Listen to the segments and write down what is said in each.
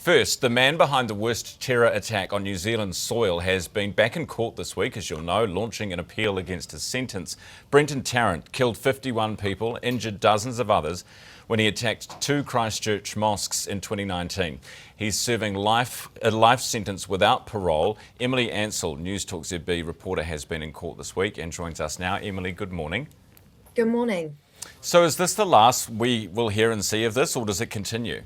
First, the man behind the worst terror attack on New Zealand soil has been back in court this week, as you'll know, launching an appeal against his sentence. Brenton Tarrant killed 51 people, injured dozens of others when he attacked two Christchurch mosques in 2019. He's serving a life sentence without parole. Emily Ansell, Newstalk ZB reporter, has been in court this week and joins us now. Emily, good morning. Good morning. So is this the last we will hear and see of this, or does it continue?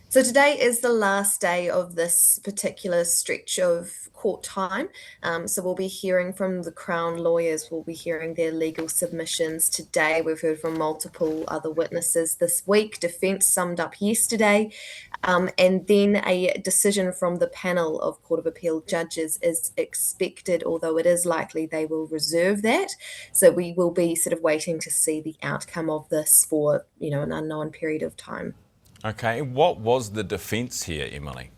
So today is the last day of this particular stretch of court time. So we'll be hearing from the Crown lawyers, we'll be hearing their legal submissions today. We've heard from multiple other witnesses this week. Defence summed up yesterday. And then a decision from the panel of Court of Appeal judges is expected, although it is likely they will reserve that. So we will be sort of waiting to see the outcome of this for, an unknown period of time. Okay, what was the defence here, Emily?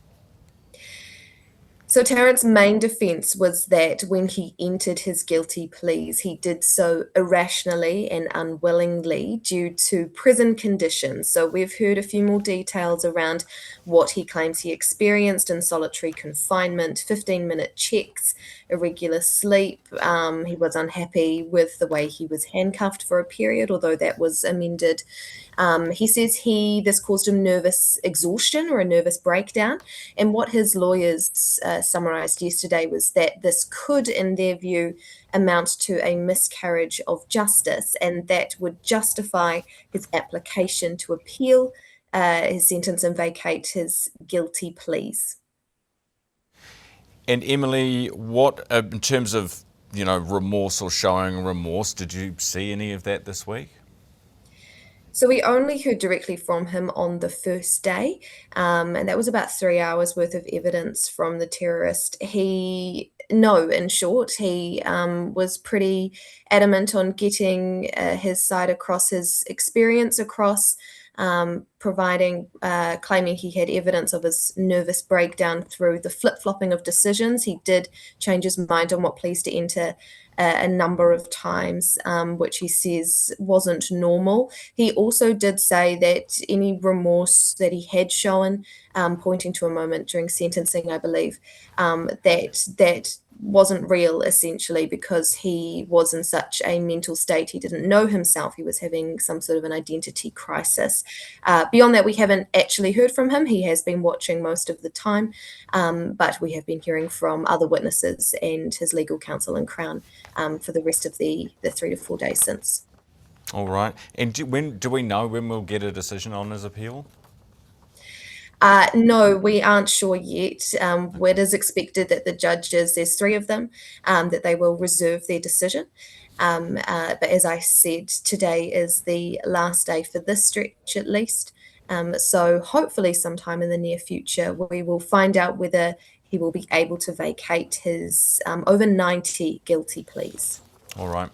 So Tarrant's main defence was that when he entered his guilty pleas, he did so irrationally and unwillingly due to prison conditions. So we've heard a few more details around what he claims he experienced in solitary confinement, 15-minute checks, irregular sleep. He was unhappy with the way he was handcuffed for a period, although that was amended. He says this caused him nervous exhaustion or a nervous breakdown. And what his lawyers summarised yesterday was that this could, in their view, amount to a miscarriage of justice, and that would justify his application to appeal his sentence and vacate his guilty pleas. And Emily, what, in terms of, remorse or showing remorse, did you see any of that this week? So we only heard directly from him on the first day, and that was about 3 hours worth of evidence from the terrorist. In short, he was pretty adamant on getting his side across, his experience across, claiming he had evidence of his nervous breakdown through the flip-flopping of decisions. He did change his mind on what pleas to enter a number of times, which he says wasn't normal. He also did say that any remorse that he had shown, pointing to a moment during sentencing, I believe, that wasn't real, essentially, because he was in such a mental state. He didn't know himself. He was having some sort of an identity crisis. Beyond that, we haven't actually heard from him. He has been watching most of the time, but we have been hearing from other witnesses and his legal counsel and Crown for the rest of the 3 to 4 days since. All right. And do we know when we'll get a decision on his appeal? No, we aren't sure yet. It is expected that the judges, there's 3 of them, that they will reserve their decision. But as I said, today is the last day for this stretch at least. So hopefully sometime in the near future, we will find out whether he will be able to vacate his over 90 guilty pleas. All right.